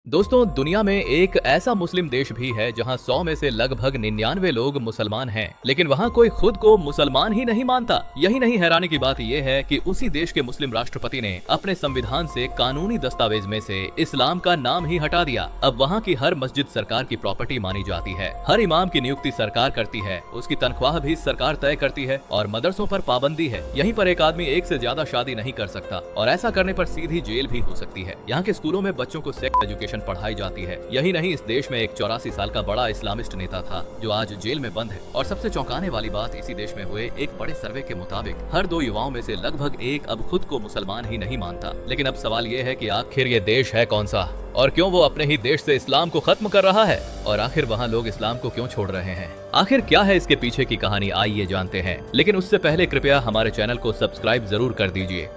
दोस्तों, दुनिया में एक ऐसा मुस्लिम देश भी है जहां 100 में से लगभग 99 लोग मुसलमान हैं, लेकिन वहां कोई खुद को मुसलमान ही नहीं मानता। यही नहीं, हैरानी की बात यह है कि उसी देश के मुस्लिम राष्ट्रपति ने अपने संविधान से कानूनी दस्तावेज में से इस्लाम का नाम ही हटा दिया। अब वहां की हर मस्जिद सरकार की प्रॉपर्टी मानी जाती है, हर इमाम की नियुक्ति सरकार करती है, उसकी तनख्वाह भी सरकार तय करती है और मदरसों पर पाबंदी है। यहीं पर एक आदमी एक से ज्यादा शादी नहीं कर सकता और ऐसा करने पर सीधी जेल भी हो सकती है। यहाँ के स्कूलों में बच्चों को सेक्स एजुकेशन पढ़ाई जाती है। यही नहीं, इस देश में एक 84 साल का बड़ा इस्लामिस्ट नेता था जो आज जेल में बंद है। और सबसे चौंकाने वाली बात, इसी देश में हुए एक बड़े सर्वे के मुताबिक हर 2 युवाओं में से लगभग एक अब खुद को मुसलमान ही नहीं मानता। लेकिन अब सवाल ये है कि आखिर ये देश है कौन सा और क्यों वो अपने ही देश से इस्लाम को खत्म कर रहा है, और आखिर वहाँ लोग इस्लाम को क्यों छोड़ रहे हैं। आखिर क्या है इसके पीछे की कहानी, आइए जानते हैं। लेकिन उससे पहले कृपया हमारे चैनल को सब्सक्राइब जरूर कर दीजिए।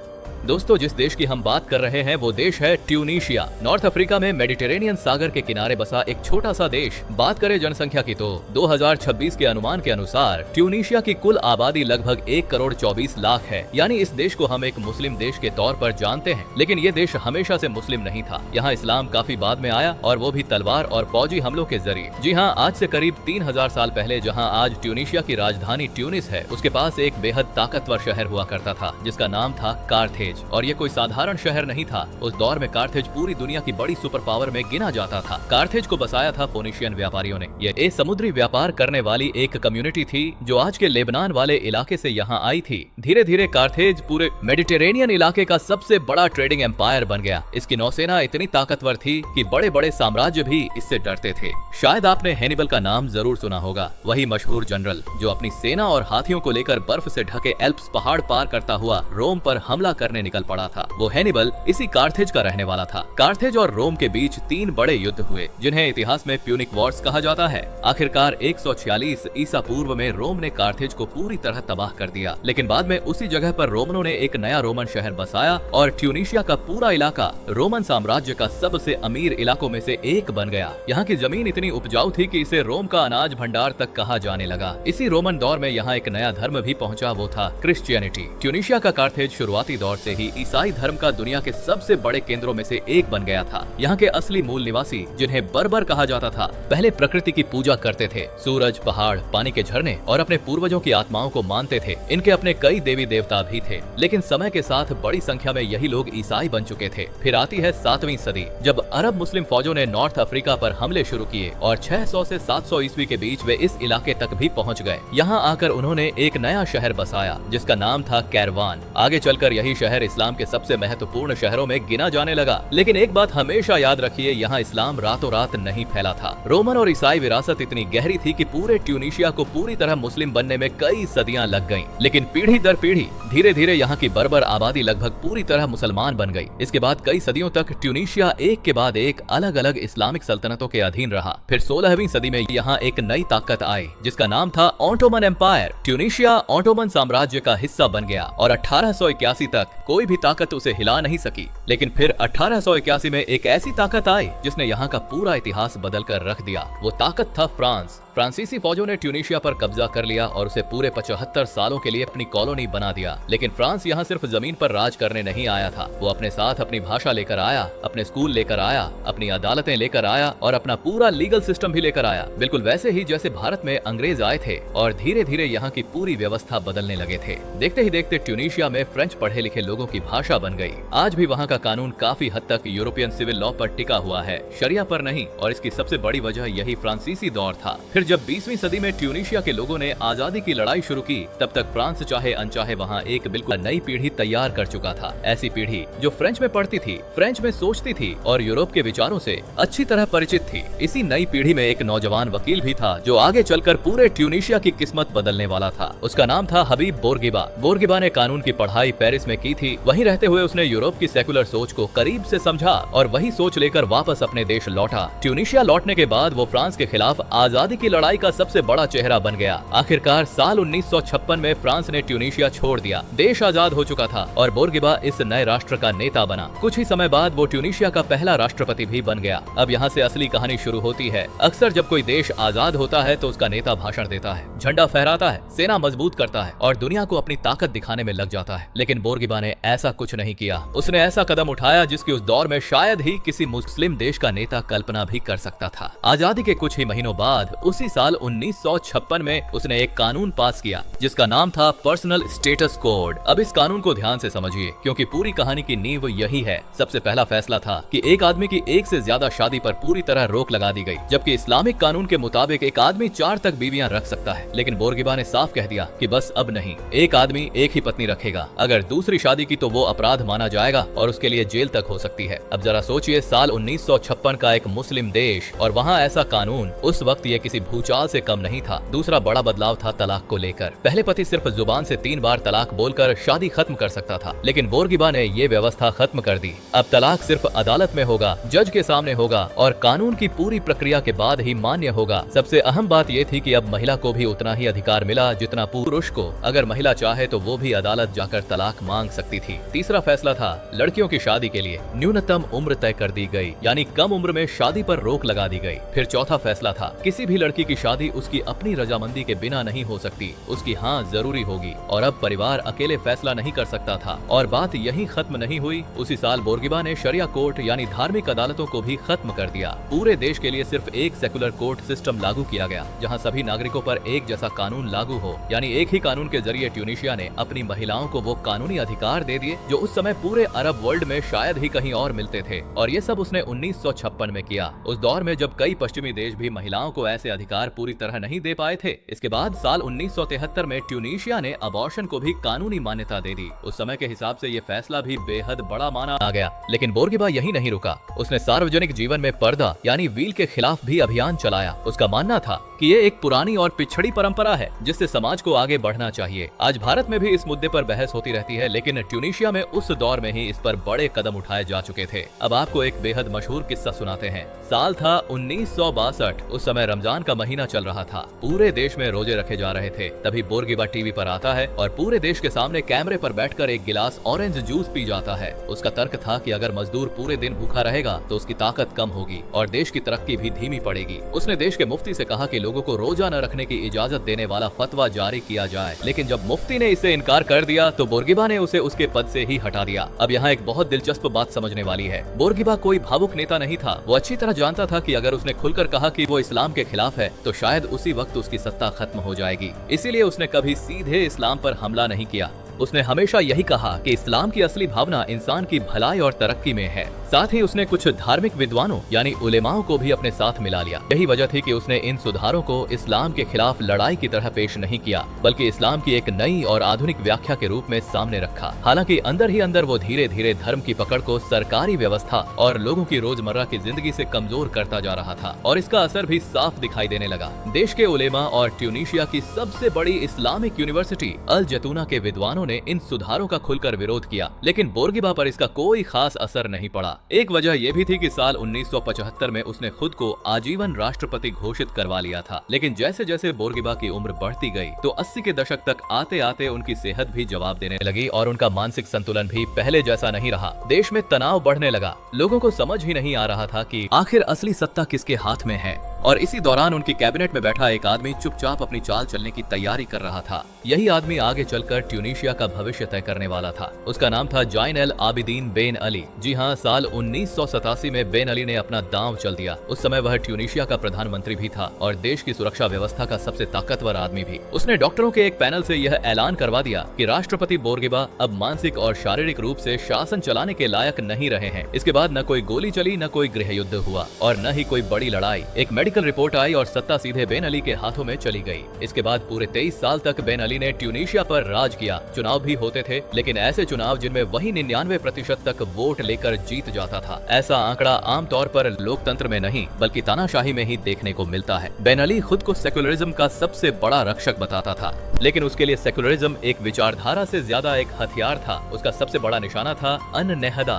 दोस्तों, जिस देश की हम बात कर रहे हैं वो देश है ट्यूनीशिया। नॉर्थ अफ्रीका में मेडिटेरेनियन सागर के किनारे बसा एक छोटा सा देश। बात करें जनसंख्या की तो 2026 के अनुमान के अनुसार ट्यूनीशिया की कुल आबादी लगभग 1 करोड़ 24 लाख है। यानी इस देश को हम एक मुस्लिम देश के तौर पर जानते हैं, लेकिन ये देश हमेशा से मुस्लिम नहीं था। यहाँ इस्लाम काफी बाद में आया और वो भी तलवार और फौजी हमलों के जरिए। जी हाँ, आज से करीब 3000 साल पहले जहाँ आज ट्यूनीशिया की राजधानी ट्यूनिस है, उसके पास एक बेहद ताकतवर शहर हुआ करता था जिसका नाम था कार्थेज। और ये कोई साधारण शहर नहीं था। उस दौर में कार्थेज पूरी दुनिया की बड़ी सुपर पावर में गिना जाता था। कार्थेज को बसाया था फोनिशियन व्यापारियों ने। ये समुद्री व्यापार करने वाली एक कम्युनिटी थी जो आज के लेबनान वाले इलाके से यहाँ आई थी। धीरे धीरे कार्थेज पूरे मेडिटेरेनियन इलाके का सबसे बड़ा ट्रेडिंग एम्पायर बन गया। इसकी नौसेना इतनी ताकतवर थी कि बड़े बड़े साम्राज्य भी इससे डरते थे। शायद आपने हैनिबल का नाम जरूर सुना होगा, वही मशहूर जनरल जो अपनी सेना और हाथियों को लेकर बर्फ से ढके एल्प्स पहाड़ पार करता हुआ रोम पर हमला करने निकल पड़ा था। वो हैनिबल इसी कार्थेज का रहने वाला था। कार्थेज और रोम के बीच 3 बड़े युद्ध हुए जिन्हें इतिहास में प्यूनिक वॉर्स कहा जाता है। आखिरकार 146 ईसा पूर्व में रोम ने कार्थेज को पूरी तरह तबाह कर दिया, लेकिन बाद में उसी जगह पर रोमनों ने एक नया रोमन शहर बसाया और ट्यूनीशिया का पूरा इलाका रोमन साम्राज्य का सबसे अमीर इलाकों में से एक बन गया। यहाँ की जमीन इतनी उपजाऊ थी कि इसे रोम का अनाज भंडार तक कहा जाने लगा। इसी रोमन दौर में यहाँ एक नया धर्म भी पहुंचा, वो था क्रिश्चियनिटी। ट्यूनीशिया का कार्थेज शुरुआती दौर से ही ईसाई धर्म का दुनिया के सबसे बड़े केंद्रों में से एक बन गया था। यहाँ के असली मूल निवासी, जिन्हें बर्बर कहा जाता था, पहले प्रकृति की पूजा करते थे। सूरज, पहाड़, पानी के झरने और अपने पूर्वजों की आत्माओं को मानते थे। इनके अपने कई देवी देवता भी थे, लेकिन समय के साथ बड़ी संख्या में यही लोग ईसाई बन चुके थे। फिर आती है 7वीं सदी, जब अरब मुस्लिम फौजों ने नॉर्थ अफ्रीका पर हमले शुरू किए और 600 से 700 ईस्वी के बीच वे इस इलाके तक भी पहुँच गए। यहाँ आकर उन्होंने एक नया शहर बसाया जिसका नाम था कैरवान। आगे चलकर यही शहर इस्लाम के सबसे महत्वपूर्ण शहरों में गिना जाने लगा। लेकिन एक बात हमेशा याद रखिए, यहाँ इस्लाम रातों रात नहीं फैला था। रोमन और ईसाई विरासत इतनी गहरी थी कि पूरे ट्यूनीशिया को पूरी तरह मुस्लिम बनने में कई सदियां लग गईं। लेकिन पीढ़ी दर पीढ़ी धीरे धीरे यहाँ की बर्बर आबादी लगभग पूरी तरह मुसलमान बन गई। इसके बाद कई सदियों तक ट्यूनीशिया एक के बाद एक अलग अलग इस्लामिक सल्तनतों के अधीन रहा। फिर 16वीं सदी में यहाँ एक नई ताकत आई जिसका नाम था ऑटोमन एम्पायर। ट्यूनीशिया ऑटोमन साम्राज्य का हिस्सा बन गया और 1881 तक कोई भी ताकत उसे हिला नहीं सकी। लेकिन फिर 1881 में एक ऐसी ताकत आई जिसने यहाँ का पूरा इतिहास बदल कर रख दिया। वो ताकत था फ्रांस। फ्रांसीसी फौजों ने ट्यूनीशिया पर कब्जा कर लिया और उसे पूरे 75 सालों के लिए अपनी कॉलोनी बना दिया। लेकिन फ्रांस यहाँ सिर्फ जमीन पर राज करने नहीं आया था, वो अपने साथ अपनी भाषा लेकर आया, अपने स्कूल लेकर आया, अपनी अदालतें लेकर आया और अपना पूरा लीगल सिस्टम भी लेकर आया, बिल्कुल वैसे ही जैसे भारत में अंग्रेज आए थे। और धीरे धीरे यहाँ की पूरी व्यवस्था बदलने लगे थे। देखते ही देखते ट्यूनीशिया में फ्रेंच पढ़े लिखे लोगों की भाषा बन गई। आज भी वहाँ का कानून काफी हद तक यूरोपियन सिविल लॉ पर टिका हुआ है, शरिया पर नहीं। और इसकी सबसे बड़ी वजह यही फ्रांसीसी दौर था। फिर जब 20वीं सदी में ट्यूनीशिया के लोगों ने आजादी की लड़ाई शुरू की, तब तक फ्रांस चाहे अनचाहे वहाँ एक बिल्कुल नई पीढ़ी तैयार कर चुका था। ऐसी पीढ़ी जो फ्रेंच में पढ़ती थी, फ्रेंच में सोचती थी और यूरोप के विचारों से अच्छी तरह परिचित थी। इसी नई पीढ़ी में एक नौजवान वकील भी था जो आगे चलकर पूरे ट्यूनीशिया की किस्मत बदलने वाला था। उसका नाम था हबीब बोर्गिबा। बोर्गिबा ने कानून की पढ़ाई पेरिस में की थी। वहीं रहते हुए उसने यूरोप की सेकुलर सोच को करीब से समझा और वही सोच लेकर वापस अपने देश लौटा। ट्यूनीशिया लौटने के बाद वो फ्रांस के खिलाफ आजादी की लड़ाई का सबसे बड़ा चेहरा बन गया। आखिरकार साल 1956 में फ्रांस ने ट्यूनीशिया छोड़ दिया। देश आजाद हो चुका था और बोर्गिबा इस नए राष्ट्र का नेता बना। कुछ ही समय बाद वो ट्यूनीशिया का पहला राष्ट्रपति भी बन गया। अब यहाँ से असली कहानी शुरू होती है। अक्सर जब कोई देश आजाद होता है तो उसका नेता भाषण देता है, झंडा फहराता है, सेना मजबूत करता है और दुनिया को अपनी ताकत दिखाने में लग जाता है। लेकिन बोर्गिबा ने ऐसा कुछ नहीं किया। उसने ऐसा कदम उठाया जिसकी उस दौर में शायद ही किसी मुस्लिम देश का नेता कल्पना भी कर सकता था। आजादी के कुछ ही महीनों बाद उसी साल 1956 में उसने एक कानून पास किया जिसका नाम था पर्सनल स्टेटस कोड। अब इस कानून को ध्यान से समझिए क्योंकि पूरी कहानी की नींव यही है। सबसे पहला फैसला था कि एक आदमी की एक से ज्यादा शादी पर पूरी तरह रोक लगा दी गई, जबकि इस्लामिक कानून के मुताबिक एक आदमी 4 तक बीवियां रख सकता है। लेकिन बोर्गिबा ने साफ कह दिया कि बस अब नहीं, एक आदमी एक ही पत्नी रखेगा। अगर दूसरी शादी की तो वो अपराध माना जाएगा और उसके लिए जेल तक हो सकती है। अब जरा सोचिए, साल 1956 का एक मुस्लिम देश और वहाँ ऐसा कानून। उस वक्त ये किसी भूचाल से कम नहीं था। दूसरा बड़ा बदलाव था तलाक को लेकर। पहले पति सिर्फ जुबान से 3 बार तलाक बोलकर शादी खत्म कर सकता था, लेकिन बोर्गिबा ने ये व्यवस्था खत्म कर दी। अब तलाक सिर्फ अदालत में होगा, जज के सामने होगा और कानून की पूरी प्रक्रिया के बाद ही मान्य होगा। सबसे अहम बात यह थी कि अब महिला को भी उतना ही अधिकार मिला जितना पुरुष को। अगर महिला चाहे तो वो भी अदालत जाकर तलाक मांग सकती थी। तीसरा फैसला था लड़कियों की शादी के लिए न्यूनतम उम्र तय कर दी गई, यानी कम उम्र में शादी पर रोक लगा दी गई। फिर चौथा फैसला था किसी भी लड़की की शादी उसकी अपनी रजामंदी के बिना नहीं हो सकती, उसकी हाँ जरूरी होगी। और अब परिवार अकेले फैसला नहीं कर सकता था। और बात यही खत्म नहीं हुई। उसी साल बोर्गिबा ने शरिया कोर्ट यानी धार्मिक अदालतों को भी खत्म कर दिया। पूरे देश के लिए सिर्फ एक सेकुलर कोर्ट सिस्टम लागू किया गया जहां सभी नागरिकों पर एक जैसा कानून लागू हो। यानी एक ही कानून के जरिए ट्यूनीशिया ने अपनी महिलाओं को वो कानूनी अधिकार दे दिए जो उस समय पूरे अरब वर्ल्ड में शायद ही कहीं और मिलते थे। और ये सब उसने 1956 में किया, उस दौर में जब कई पश्चिमी देश भी महिलाओं को ऐसे अधिकार पूरी तरह नहीं दे पाए थे। इसके बाद साल 1973 में ट्यूनीशिया ने अबॉर्शन को भी कानूनी मान्यता दे दी। उस समय के हिसाब से ये फैसला भी बेहद बड़ा माना आ गया। लेकिन बोर्गिबा यही नहीं रुका। उसने सार्वजनिक जीवन में पर्दा यानी वील के खिलाफ भी अभियान चलाया। उसका मानना था कि ये एक पुरानी और पिछड़ी परंपरा है जिससे समाज को आगे बढ़ना चाहिए। आज भारत में भी इस मुद्दे पर बहस होती रहती है, लेकिन ट्यूनीशिया में उस दौर में ही इस पर बड़े कदम उठाए जा चुके थे। अब आपको एक बेहद मशहूर किस्सा सुनाते हैं। साल था 1962। उस समय रमजान का महीना चल रहा था। पूरे देश में रोजे रखे जा रहे थे। तभी बोर्गिबा टीवी पर आता है और पूरे देश के सामने कैमरे पर बैठकर एक गिलास ऑरेंज जूस पी जाता है। उसका तर्क था कि अगर मजदूर पूरे दिन भूखा रहेगा तो उसकी ताकत कम होगी और देश की तरक्की भी धीमी पड़ेगी। उसने देश के मुफ्ती से कहा कि लोगों को रोजा न रखने की इजाजत देने वाला फतवा जारी किया जाए, लेकिन जब मुफ्ती ने इसे इनकार कर दिया तो बोर्गिबा ने उसे उसके पद से ही हटा दिया। अब यहाँ एक बहुत दिलचस्प बात समझने वाली है। बोर्गिबा कोई भावुक नेता नहीं था। वो अच्छी तरह जानता था कि अगर उसने खुलकर कहा कि वो इस्लाम के खिलाफ है तो शायद उसी वक्त उसकी सत्ता खत्म हो जाएगी। इसीलिए उसने कभी सीधे इस्लाम पर हमला नहीं किया। उसने हमेशा यही कहा कि इस्लाम की असली भावना इंसान की भलाई और तरक्की में है। साथ ही उसने कुछ धार्मिक विद्वानों यानी उलेमाओं को भी अपने साथ मिला लिया। यही वजह थी कि उसने इन सुधारों को इस्लाम के खिलाफ लड़ाई की तरह पेश नहीं किया, बल्कि इस्लाम की एक नई और आधुनिक व्याख्या के रूप में सामने रखा। हालांकि अंदर ही अंदर वो धीरे धीरे धर्म की पकड़ को सरकारी व्यवस्था और लोगों की रोजमर्रा की जिंदगी से कमजोर करता जा रहा था और इसका असर भी साफ दिखाई देने लगा। देश के उलेमा और ट्यूनीशिया की सबसे बड़ी इस्लामिक यूनिवर्सिटी अल जैतूना के विद्वानों ने इन सुधारों का खुलकर विरोध किया, लेकिन बोर्गिबा पर इसका कोई खास असर नहीं पड़ा। एक वजह यह भी थी कि साल 1975 में उसने खुद को आजीवन राष्ट्रपति घोषित करवा लिया था। लेकिन जैसे जैसे बोर्गिबा की उम्र बढ़ती गई तो 80 के दशक तक आते आते उनकी सेहत भी जवाब देने लगी और उनका मानसिक संतुलन भी पहले जैसा नहीं रहा। देश में तनाव बढ़ने लगा। लोगों को समझ ही नहीं आ रहा था कि आखिर असली सत्ता किसके हाथ में है। और इसी दौरान उनकी कैबिनेट में बैठा एक आदमी चुपचाप अपनी चाल चलने की तैयारी कर रहा था। यही आदमी आगे चलकर ट्यूनीशिया का भविष्य तय करने वाला था। उसका नाम था जाइन अल आबिदीन बेन अली। जी हाँ, साल 1987 में बेन अली ने अपना दांव चल दिया। उस समय वह ट्यूनीशिया का प्रधानमंत्री भी था और देश की सुरक्षा व्यवस्था का सबसे ताकतवर आदमी भी। उसने डॉक्टरों के एक पैनल से यह ऐलान करवा दिया कि राष्ट्रपति बोर्गिबा अब मानसिक और शारीरिक रूप से शासन चलाने के लायक नहीं रहे हैं। इसके बाद न कोई गोली चली, न कोई गृह युद्ध हुआ और न ही कोई बड़ी लड़ाई। एक मेडिकल रिपोर्ट आई और सत्ता सीधे बेन अली के हाथों में चली गई। इसके बाद पूरे 23 साल तक बेन अली ने ट्यूनीशिया पर राज किया। चुनाव भी होते थे, लेकिन ऐसे चुनाव जिनमें वही 99% तक वोट लेकर जीत जाता था। ऐसा आंकड़ा आमतौर पर लोकतंत्र में नहीं बल्कि तानाशाही में ही देखने को मिलता है। बेन अली खुद को सेकुलरिज्म का सबसे बड़ा रक्षक बताता था, लेकिन उसके लिए सेकुलरिज्म एक विचारधारा से ज्यादा एक हथियार था। उसका सबसे बड़ा निशाना था अन नेहदा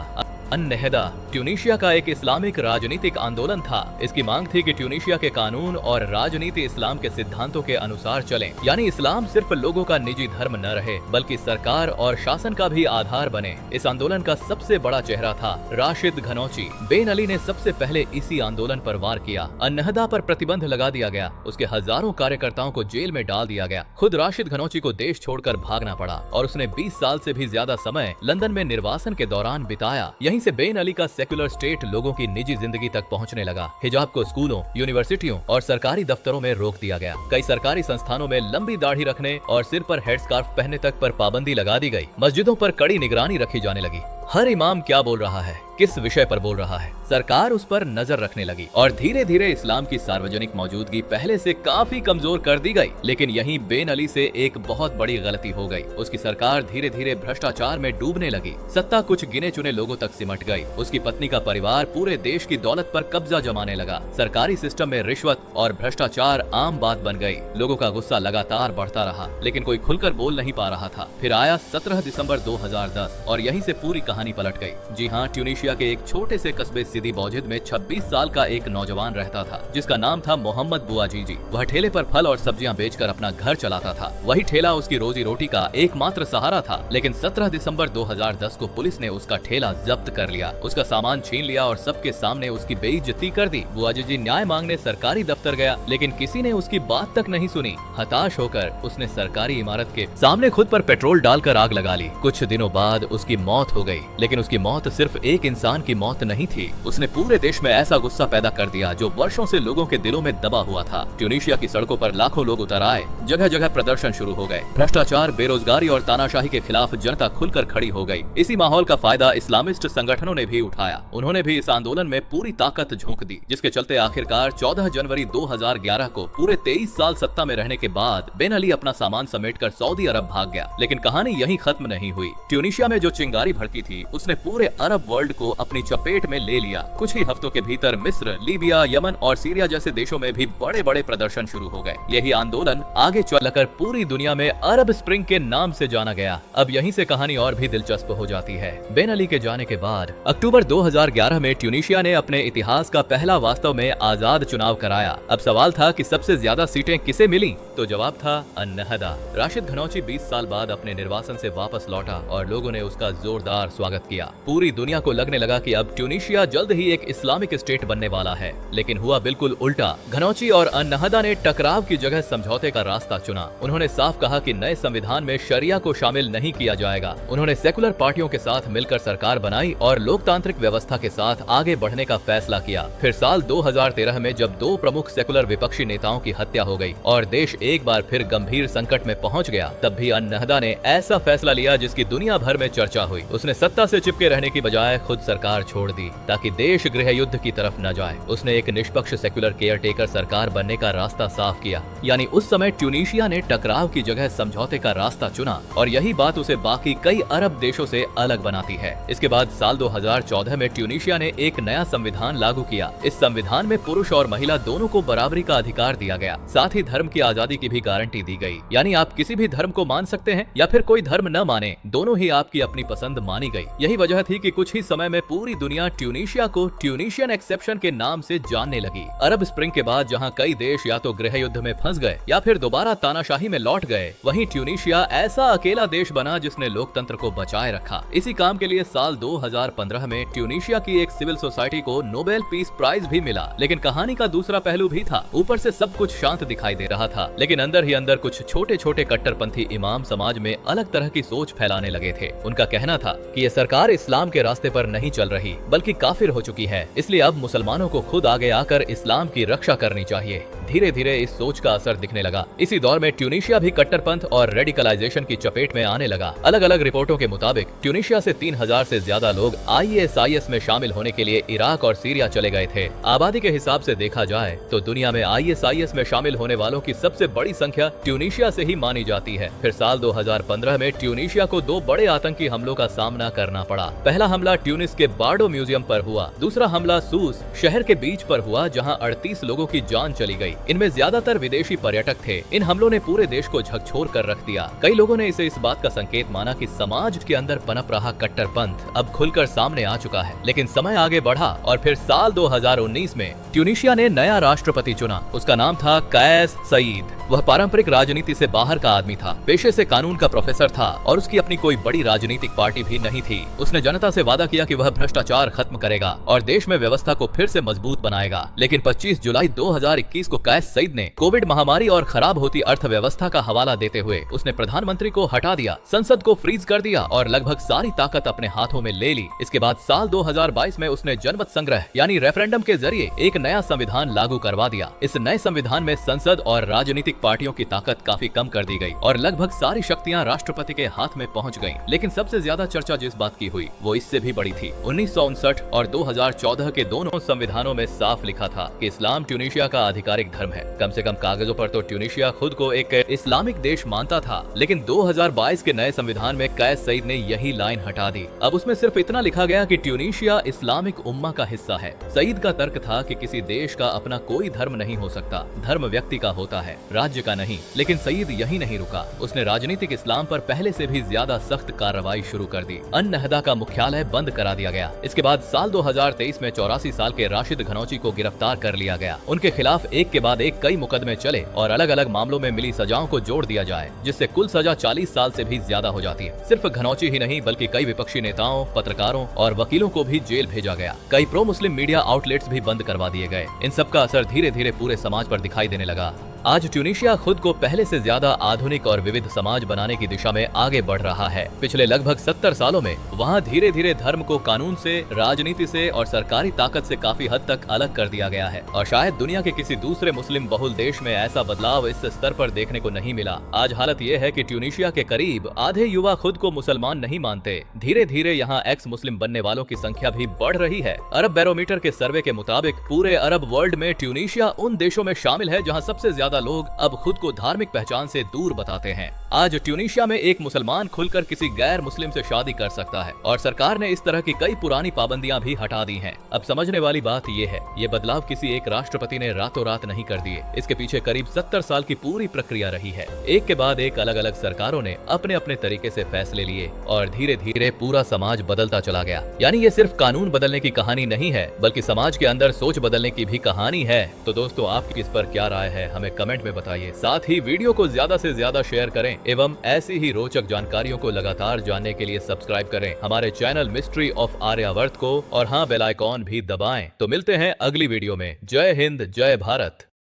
अन्नहदा ट्यूनीशिया का एक इस्लामिक राजनीतिक आंदोलन था। इसकी मांग थी कि ट्यूनीशिया के कानून और राजनीति इस्लाम के सिद्धांतों के अनुसार चलें, यानी इस्लाम सिर्फ लोगों का निजी धर्म न रहे बल्कि सरकार और शासन का भी आधार बने। इस आंदोलन का सबसे बड़ा चेहरा था राशिद घनौची। बेन अली ने सबसे पहले इसी आंदोलन पर वार किया। अन्नहदा पर प्रतिबंध लगा दिया गया, उसके हजारों कार्यकर्ताओं को जेल में डाल दिया गया। खुद राशिद घनौची को देश छोड़कर भागना पड़ा और उसने 20 साल से भी ज्यादा समय लंदन में निर्वासन के दौरान बिताया। यहीं से बेन अली का सेक्युलर स्टेट लोगों की निजी जिंदगी तक पहुंचने लगा। हिजाब को स्कूलों, यूनिवर्सिटियों और सरकारी दफ्तरों में रोक दिया गया। कई सरकारी संस्थानों में लंबी दाढ़ी रखने और सिर पर हेडस्कार्फ पहनने तक पर पाबंदी लगा दी गई। मस्जिदों पर कड़ी निगरानी रखी जाने लगी। हर इमाम क्या बोल रहा है, किस विषय पर बोल रहा है, सरकार उस पर नजर रखने लगी और धीरे धीरे इस्लाम की सार्वजनिक मौजूदगी पहले से काफी कमजोर कर दी गई। लेकिन यहीं बेन अली से एक बहुत बड़ी गलती हो गई। उसकी सरकार धीरे धीरे भ्रष्टाचार में डूबने लगी। सत्ता कुछ गिने चुने लोगों तक सिमट गई। उसकी पत्नी का परिवार पूरे देश की दौलत पर कब्जा जमाने लगा। सरकारी सिस्टम में रिश्वत और भ्रष्टाचार आम बात बन गई। लोगों का गुस्सा लगातार बढ़ता रहा, लेकिन कोई खुलकर बोल नहीं पा रहा था। फिर आया 17 दिसंबर 2010 और यहीं से पूरी कहानी पलट गई। जी हाँ, ट्यूनीशिया के एक छोटे से कस्बे सिदी बौजिद में 26 साल का एक नौजवान रहता था जिसका नाम था मोहम्मद बुआजीजी। वह ठेले पर फल और सब्जियां बेचकर अपना घर चलाता था। वही ठेला उसकी रोजी रोटी का एकमात्र सहारा था। लेकिन 17 दिसंबर 2010 को पुलिस ने उसका ठेला जब्त कर लिया, उसका सामान छीन लिया और सबके सामने उसकी बेइज्जती कर दी। बुआजीजी न्याय मांगने सरकारी दफ्तर गया, लेकिन किसी ने उसकी बात तक नहीं सुनी। हताश होकर उसने सरकारी इमारत के सामने खुद पर पेट्रोल डालकर आग लगा ली। कुछ दिनों बाद उसकी मौत हो गई, लेकिन उसकी मौत सिर्फ एक इंसान की मौत नहीं थी। उसने पूरे देश में ऐसा गुस्सा पैदा कर दिया जो वर्षों से लोगों के दिलों में दबा हुआ था। ट्यूनीशिया की सड़कों पर लाखों लोग उतर आए, जगह जगह प्रदर्शन शुरू हो गए। भ्रष्टाचार, बेरोजगारी और तानाशाही के खिलाफ जनता खुलकर खड़ी हो गई। इसी माहौल का फायदा इस्लामिस्ट संगठनों ने भी उठाया। उन्होंने भी इस आंदोलन में पूरी ताकत झोंक दी, जिसके चलते आखिरकार 14 जनवरी 2011 को पूरे 23 साल सत्ता में रहने के बाद बेन अली अपना सामान समेटकर सऊदी अरब भाग गया। लेकिन कहानी यहीं खत्म नहीं हुई। ट्यूनीशिया में जो चिंगारी भड़की थी उसने पूरे अरब वर्ल्ड को अपनी चपेट में ले लिया। कुछ ही हफ्तों के भीतर मिस्र, लीबिया, यमन और सीरिया जैसे देशों में भी बड़े बड़े प्रदर्शन शुरू हो गए। यही आंदोलन आगे चलकर पूरी दुनिया में अरब स्प्रिंग के नाम से जाना गया। अब यहीं से कहानी और भी दिलचस्प हो जाती है। बेन अली के जाने के बाद अक्टूबर 2011 में ट्यूनीशिया ने अपने इतिहास का पहला वास्तव में आजाद चुनाव कराया। अब सवाल था कि सबसे ज्यादा सीटें किसे मिली, तो जवाब था अन्नहदा। राशिद घनौची 20 साल बाद अपने निर्वासन से वापस लौटा और लोगों ने उसका जोरदार स्वागत किया। पूरी दुनिया को लगने लगा कि अब ट्यूनीशिया जल्द ही एक इस्लामिक स्टेट बनने वाला है। लेकिन हुआ बिल्कुल उल्टा। घनौची और अन्नहदा ने टकराव की जगह समझौते का रास्ता चुना। उन्होंने साफ कहा कि नए संविधान में शरिया को शामिल नहीं किया जाएगा। उन्होंने सेकुलर पार्टियों के साथ मिलकर सरकार बनाई और लोकतांत्रिक व्यवस्था के साथ आगे बढ़ने का फैसला किया। फिर साल 2013 में जब दो प्रमुख सेकुलर विपक्षी नेताओं की हत्या हो गई और देश एक बार फिर गंभीर संकट में पहुंच गया, तब भी अन्नहदा ने ऐसा फैसला लिया जिसकी दुनिया भर में चर्चा हुई। उसने सत्ता से चिपके रहने की बजाय खुद सरकार छोड़ दी ताकि देश गृह युद्ध की तरफ न जाए। उसने एक निष्पक्ष सेक्युलर केयर टेकर सरकार बनने का रास्ता साफ किया। यानी उस समय ट्यूनीशिया ने टकराव की जगह समझौते का रास्ता चुना और यही बात उसे बाकी कई अरब देशों से अलग बनाती है। इसके बाद साल 2014 में ट्यूनीशिया ने एक नया संविधान लागू किया। इस संविधान में पुरुष और महिला दोनों को बराबरी का अधिकार दिया गया। साथ ही धर्म की आजादी की भी गारंटी दी गई। यानी आप किसी भी धर्म को मान सकते हैं या फिर कोई धर्म न माने, दोनों ही आपकी अपनी पसंद मानी गई। यही वजह थी कि कुछ ही समय में पूरी दुनिया ट्यूनीशिया को ट्यूनीशियन एक्सेप्शन के नाम से जानने लगी। अरब स्प्रिंग के बाद जहां कई देश या तो गृह युद्ध में फंस गए या फिर दोबारा तानाशाही में लौट गए, वहीं ट्यूनीशिया ऐसा अकेला देश बना जिसने लोकतंत्र को बचाए रखा। इसी काम के लिए साल 2015 में ट्यूनीशिया की एक सिविल सोसाइटी को नोबेल पीस प्राइज भी मिला। लेकिन कहानी का दूसरा पहलू भी था। ऊपर से सब कुछ शांत दिखाई दे रहा था, लेकिन अंदर ही अंदर कुछ छोटे छोटे कट्टरपंथी इमाम समाज में अलग तरह की सोच फैलाने लगे थे। उनका कहना था कि ये सरकार इस्लाम के रास्ते पर नहीं चल रही बल्कि काफिर हो चुकी है, इसलिए अब मुसलमानों को खुद आगे आकर इस्लाम की रक्षा करनी चाहिए। धीरे धीरे इस सोच का असर दिखने लगा। इसी दौर में ट्यूनीशिया भी कट्टरपंथ और रेडिकलाइजेशन की चपेट में आने लगा। अलग अलग रिपोर्टों के मुताबिक ट्यूनीशिया से 3000 से ज्यादा लोग ISIS में शामिल होने के लिए इराक और सीरिया चले गए थे। आबादी के हिसाब से देखा जाए तो दुनिया में ISIS में शामिल होने वालों की सबसे बड़ी संख्या ट्यूनीशिया से ही मानी जाती है। फिर साल 2015 में ट्यूनीशिया को दो बड़े आतंकी हमलों का सामना करना पड़ा। पहला हमला ट्यूनिस के बार्डो म्यूजियम पर हुआ, दूसरा हमला सूस शहर के बीच पर हुआ जहां 38 लोगों की जान चली गई। इनमें ज्यादातर विदेशी पर्यटक थे। इन हमलों ने पूरे देश को झकझोर कर रख दिया। कई लोगों ने इसे इस बात का संकेत माना कि समाज के अंदर पनप रहा कट्टरपंथ अब खुलकर सामने आ चुका है। लेकिन समय आगे बढ़ा और फिर साल 2019 में ट्यूनीशिया ने नया राष्ट्रपति चुना। उसका नाम था कैस सईद। वह पारंपरिक राजनीति से बाहर का आदमी था, पेशे से कानून का प्रोफेसर था और उसकी अपनी कोई बड़ी राजनीतिक पार्टी भी नहीं थी। उसने जनता से वादा किया कि वह भ्रष्टाचार खत्म करेगा और देश में व्यवस्था को फिर से मजबूत बनाएगा। लेकिन 25 जुलाई 2021 को कैस सईद ने कोविड महामारी और खराब होती अर्थव्यवस्था का हवाला देते हुए उसने प्रधानमंत्री को हटा दिया, संसद को फ्रीज कर दिया और लगभग सारी ताकत अपने हाथों में ले ली। इसके बाद साल 2022 में उसने जनमत संग्रह यानी रेफरेंडम के जरिए एक नया संविधान लागू करवा दिया। इस नए संविधान में संसद और राजनीतिक पार्टियों की ताकत काफी कम कर दी गई और लगभग सारी शक्तियां राष्ट्रपति के हाथ में पहुंच गईं। लेकिन सबसे ज्यादा चर्चा जिस बात की हुई वो इससे भी बड़ी थी। 1959 और 2014 के दोनों संविधानों में साफ लिखा था कि इस्लाम ट्यूनीशिया का आधिकारिक धर्म है। कम से कम कागजों पर तो ट्यूनीशिया खुद को एक इस्लामिक देश मानता था, लेकिन 2022 के नए संविधान में कैस सईद ने यही लाइन हटा दी। अब उसमें सिर्फ इतना लिखा गया कि ट्यूनीशिया इस्लामिक उम्मा का हिस्सा है। सईद का तर्क था कि किसी देश का अपना कोई धर्म नहीं हो सकता, धर्म व्यक्ति का होता है, राज्य का नहीं। लेकिन सईद यही नहीं रुका, उसने राजनीतिक इस्लाम पर पहले से भी ज्यादा सख्त कार्रवाई शुरू कर दी। अन-नहदा का मुख्यालय बंद करा दिया गया। इसके बाद साल 2023 में 84 साल के राशिद घनौची को गिरफ्तार कर लिया गया। उनके खिलाफ एक के बाद एक कई मुकदमे चले और अलग अलग मामलों में मिली सजाओं को जोड़ दिया जाए, जिससे कुल सजा 40 साल से भी ज्यादा हो जाती है। सिर्फ घनौची ही नहीं बल्कि कई विपक्षी नेताओं, पत्रकारों और वकीलों को भी जेल भेजा गया। कई प्रो मुस्लिम मीडिया आउटलेट्स भी बंद करवा दिए गए। इन सब का असर धीरे धीरे पूरे समाज पर दिखाई देने लगा। आज ट्यूनीशिया खुद को पहले से ज्यादा आधुनिक और विविध समाज बनाने की दिशा में आगे बढ़ रहा है। पिछले लगभग 70 सालों में वहाँ धीरे धीरे धर्म को कानून से, राजनीति से और सरकारी ताकत से काफी हद तक अलग कर दिया गया है और शायद दुनिया के किसी दूसरे मुस्लिम बहुल देश में ऐसा बदलाव इस स्तर पर देखने को नहीं मिला। आज हालत ये है कि ट्यूनीशिया के करीब आधे युवा खुद को मुसलमान नहीं मानते। धीरे धीरे यहाँ एक्स मुस्लिम बनने वालों की संख्या भी बढ़ रही है। अरब बैरोमीटर के सर्वे के मुताबिक पूरे अरब वर्ल्ड में ट्यूनीशिया उन देशों में शामिल है जहाँ सबसे ज्यादा लोग अब खुद को धार्मिक पहचान से दूर बताते हैं। आज ट्यूनीशिया में एक मुसलमान खुलकर किसी गैर मुस्लिम से शादी कर सकता है और सरकार ने इस तरह की कई पुरानी पाबंदियां भी हटा दी हैं। अब समझने वाली बात ये है, ये बदलाव किसी एक राष्ट्रपति ने रातों रात नहीं कर दिए। इसके पीछे करीब 70 साल की पूरी प्रक्रिया रही है। एक के बाद एक अलग अलग सरकारों ने अपने अपने तरीके से फैसले लिए और धीरे धीरे पूरा समाज बदलता चला गया। यानी ये सिर्फ कानून बदलने की कहानी नहीं है, बल्कि समाज के अंदर सोच बदलने की भी कहानी है। तो दोस्तों, आपकी इस पर क्या राय है, हमें कमेंट में बताइए। साथ ही वीडियो को ज्यादा से ज्यादा शेयर करें एवं ऐसी ही रोचक जानकारियों को लगातार जानने के लिए सब्सक्राइब करें हमारे चैनल मिस्ट्री ऑफ आर्यावर्त को और हाँ, बेल आइकॉन भी दबाएं। तो मिलते हैं अगली वीडियो में। जय हिंद, जय भारत।